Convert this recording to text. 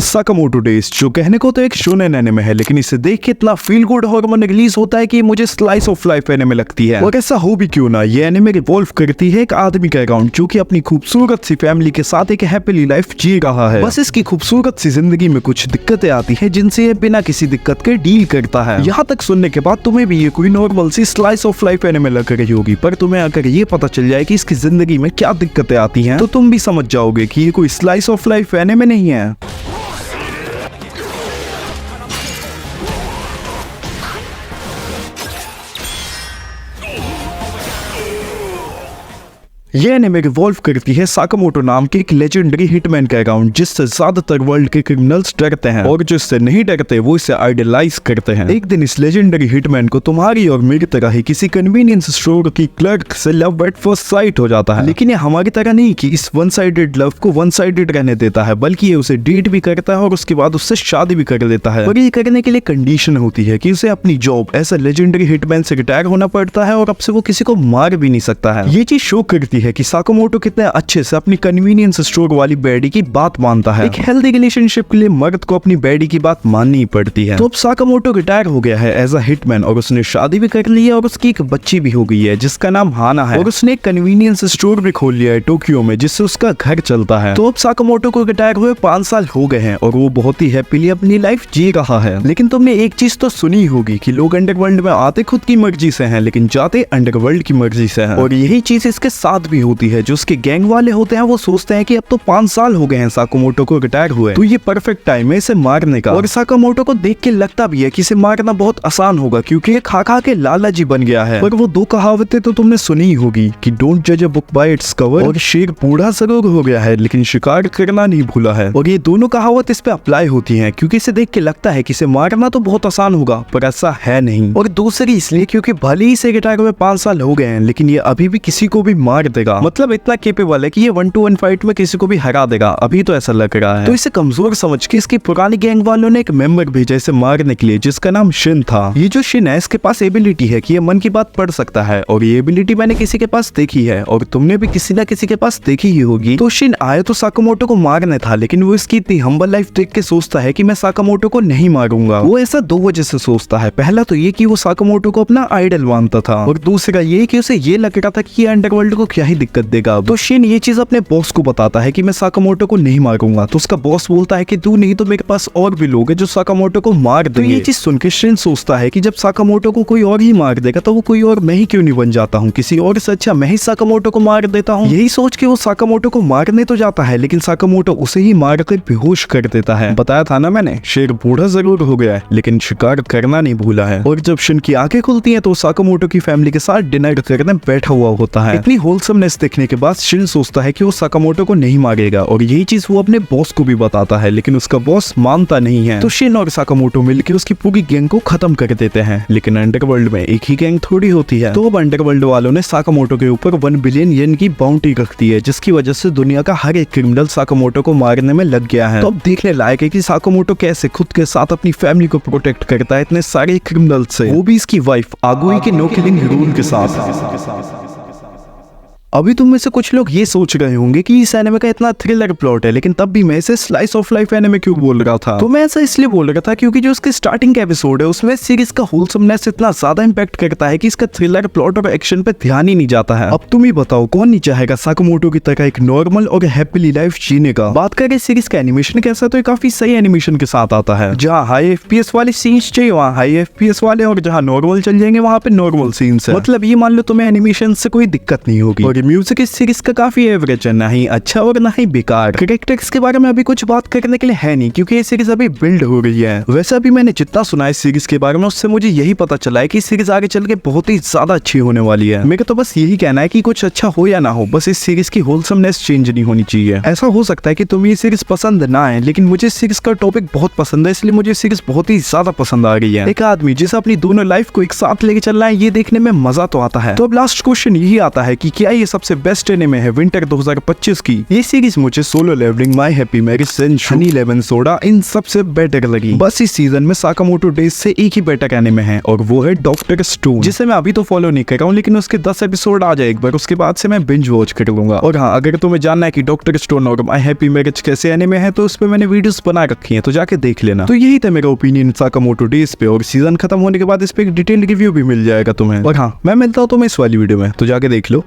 Sakamoto days जो कहने को तो एक शोनेन एनिमे है, लेकिन इसे देख के इतना फील गुड हार्मोन रिलीज होता है कि मुझे स्लाइस ऑफ लाइफ एनिमे लगती है। और ऐसा हो भी क्यों ना, ये एनिमे रिवॉल्व करती है एक आदमी के अराउंड जो कि अपनी खूबसूरत सी फैमिली के साथ एक हैप्पीली लाइफ जी रहा है। बस इसकी खूबसूरत सी जिंदगी में कुछ दिक्कतें आती है जिनसे ये बिना किसी दिक्कत के डील करता है। यहाँ तक सुनने के बाद तुम्हें भी ये कोई नॉर्मल सी स्लाइस ऑफ लाइफ एनिमे लग रही होगी, पर तुम्हें अगर ये पता चल जाए कि इसकी जिंदगी में क्या दिक्कतें आती हैं, तो तुम भी समझ जाओगे कि ये कोई स्लाइस ऑफ लाइफ एनिमे नहीं है। ये एनिमे रिवॉल्व करती है साकामोटो नाम के एक लेजेंडरी हिटमैन के अराउंड, जिससे ज्यादातर वर्ल्ड के क्रिमिनल्स डरते हैं और जो इससे नहीं डरते वो इसे आइडलाइज करते हैं। एक दिन इस लेजेंडरी हिटमैन को तुम्हारी और मेरी तरह ही किसी कन्वीनियंस स्टोर की क्लर्क से लव एट फर्स्ट साइट हो जाता है। लेकिन ये हमारी तरह नहीं कि इस वन साइडेड लव को वन साइडेड रहने देता है, बल्कि ये उसे डेट भी करता है और उसके बाद उससे शादी भी कर लेता है। और ये करने के लिए कंडीशन होती है कि उसे अपनी जॉब ऐसा लेजेंडरी हिटमैन से रिटायर होना पड़ता है और अब से वो किसी को मार भी नहीं सकता है। ये चीज शो करती है कि साकामोटो कितने अच्छे से अपनी कन्वीनियंस स्टोर वाली बेडी की बात मानता है। एक हेल्दी रिलेशनशिप के लिए मर्द को अपनी बेडी की बात माननी पड़ती है। तो अब साकामोटो रिटायर हो गया है एज अ हिटमैन और उसने शादी भी कर ली है और उसकी एक बच्ची भी हो गई है जिसका नाम हाना है। और उसने एक कन्वीनियंस स्टोर भी खोल लिया है टोक्यो में, जिससे उसका घर चलता है। तो अब साकामोटो को रिटायर हुए 5 साल हो गए हैं और वो बहुत ही हैप्पीली अपनी लाइफ जी रहा है। लेकिन तुमने एक चीज तो सुनी होगी कि लोग अंडरवर्ल्ड में आते खुद की मर्जी से हैं, लेकिन जाते अंडरवर्ल्ड की मर्जी से हैं। और यही चीज इसके साथ भी होती है। जो उसके गैंग वाले होते हैं वो सोचते हैं कि अब तो 5 साल हो गए हैं साकामोटो को रिटायर हुए, तो ये परफेक्ट टाइम है इसे मारने का। और साकामोटो को देख के लगता भी है कि इसे मारना बहुत आसान होगा क्योंकि ये खा खा के लालाजी बन गया है। पर वो 2 कहावतें तो तुमने सुनी ही होगी कि डोंट जज a book by its cover, और शेर बूढ़ा जरूर हो गया है लेकिन शिकार करना नहीं भूला है। और ये दोनों कहावत इस पे अप्लाई होती है क्योंकि इसे देख के लगता है कि इसे मारना तो बहुत आसान होगा, पर ऐसा है नहीं। और दूसरी इसलिए क्योंकि भले ही इसे रिटायर हुए 5 साल हो गए हैं, लेकिन ये अभी भी किसी को भी मार देगा। मतलब इतना केपेबल है कि ये 1-to-1 फाइट में किसी को भी हरा देगा, अभी तो ऐसा लग रहा है। तो इसे कमजोर समझ के इसकी पुरानी गैंग वालों ने एक मेंबर भेजा इसे मारने के लिए, जिसका नाम शिन था। ये जो शिन है इसके पास एबिलिटी है कि ये मन की बात पढ़ सकता है, और ये एबिलिटी मैंने किसी के पास देखी है और तुमने भी किसी ना किसी के पास देखी ही होगी। तो शिन आया तो साकामोटो को मारने था, लेकिन वो इसकी इतनी हम्बल लाइफ देख के सोचता है कि मैं साकामोटो को नहीं मारूंगा। वो ऐसा 2 वजह से सोचता है। पहला तो ये कि वो साकामोटो को अपना आइडल मानता था, और दूसरा ये कि उसे ये लग रहा था कि ये अंडरवर्ल्ड को क्या ही दिक्कत देगा। तो शिन ये चीज अपने बॉस को बताता है कि मैं साकामोटो को नहीं मारूंगा। तो उसका बॉस बोलता है कि तू नहीं तो मेरे पास और भी लोग हैं जो साकामोटो को मार देंगे। तो ये चीज सुनकर शिन सोचता है कि जब साकामोटो को कोई और ही मार देगा तो वो कोई और मैं ही क्यों नहीं बन जाता हूँ, किसी और से अच्छा मैं ही साकामोटो को मार देता हूँ। यही सोच के वो साकामोटो को मारने तो जाता है, लेकिन साकामोटो उसे ही मारकर बेहोश कर देता है। बताया था ना मैंने, शेर बूढ़ा जरूर हो गया है लेकिन शिकार करना नहीं भूला है। और जब शिन की आंखें खुलती हैं तो साकामोटो की फैमिली के साथ डिनर करने बैठा हुआ होता है। इतनी होलसमनेस देखने के बाद शिन सोचता है कि वो साकामोटो को नहीं मारेगा, और यही चीज वो अपने बॉस को भी बताता है, लेकिन उसका बॉस मानता नहीं है। तो शिन और साकामोटो मिलकर उसकी पूरी गैंग को खत्म कर देते हैं। लेकिन अंडरवर्ल्ड में एक ही गैंग थोड़ी होती है। तो अब अंडरवर्ल्ड वालों ने साकामोटो के ऊपर 1 बिलियन येन की बाउंटी रख दी है, जिसकी वजह से दुनिया का हर एक क्रिमिनल साकामोटो को मारने में लग गया है। तो अब देखने लायक है कि साकामोटो कैसे खुद के साथ अपनी फैमिली को प्रोटेक्ट करता है इतने सारे क्रिमिनल से, वो भी इसकी वाइफ आगुई के नो किलिंग रूल के साथ। अभी तुम में से कुछ लोग ये सोच रहे होंगे कि इस एनिमे का इतना थ्रिलर प्लॉट है, लेकिन तब भी मैं इसे स्लाइस ऑफ लाइफ एनिमे क्यों बोल रहा था। तो मैं ऐसा इसलिए बोल रहा था क्योंकि जो उसके स्टार्टिंग का एपिसोड है उसमें सीरीज का होलसमनेस इतना ज्यादा इंपैक्ट करता है कि इसका थ्रिलर प्लॉट और एक्शन पे ध्यान ही नहीं जाता है। अब तुम ही बताओ कौन नहीं चाहेगा साकामोटो की तरह एक नॉर्मल और हैप्पीली लाइफ जीने का। बात करें सीरीज का एनिमेशन कैसा, तो काफी सही एनिमेशन के साथ आता है। जहाँ हाई FPS वाले सीन्स चाहिए वहाँ हाई FPS वाले, और जहाँ नॉर्मल चल जाएंगे वहाँ पे नॉर्मल सीन्स है। मतलब ये मान लो तुम्हें एनिमेशन से कोई दिक्कत नहीं होगी। और म्यूजिक इस सीरीज का काफी एवरेज है, ना ही अच्छा और ना ही बेकार। कैरेक्टर्स के बारे में अभी कुछ बात करने के लिए है नहीं क्योंकि ये सीरीज अभी बिल्ड हो रही है। वैसे अभी मैंने जितना सुना है सीरीज के बारे में उससे मुझे यही पता चला है कि सीरीज आगे चल के बहुत ही ज्यादा अच्छी होने वाली है। मेरा तो बस यही कहना है कि कुछ अच्छा हो या ना हो, बस इस सीरीज की होलसमनेस चेंज नहीं होनी चाहिए। ऐसा हो सकता है कि तुम्हें ये सीरीज पसंद ना आए, लेकिन मुझे इस सीरीज का टॉपिक बहुत पसंद है, इसलिए मुझे सीरीज बहुत ही ज्यादा पसंद आ रही है। एक आदमी जिसे अपनी दोनों लाइफ को एक साथ लेके चलना है, ये देखने में मजा तो आता है। तो अब लास्ट क्वेश्चन यही आता है कि क्या ये सबसे बेस्ट एनिमे है विंटर 2025 की। ये सीरीज मुझे solo leveling, my happy marriage, सेंशु, हनी लेमन सोडा इन सबसे बेटर लगी। बस इस सीजन में साकामोटो डेज से एक ही बेटर एनिमे है और वो है डॉक्टर स्टोन, जिसे मैं अभी तो फॉलो नहीं कर रहा हूँ, लेकिन उसके 10 एपिसोड आ जाए एक बार, उसके बाद से मैं बिंज वॉच कर लूंगा। और हाँ, अगर तुम्हें जानना है कि डॉक्टर स्टोन और माय हैप्पी मैरिज कैसे एनिमे है तो उस पर मैंने वीडियोस बना रखी है, तो जाके देख लेना। तो यही था मेरा ओपिनियन साकामोटो डेज पे, और सीजन खत्म होने के बाद इस पे एक डिटेल रिव्यू भी मिल जाएगा तुम्हें। और हाँ, मैं मिलता हूँ तुम्हें इस वाली वीडियो में, तो जाके देख लो।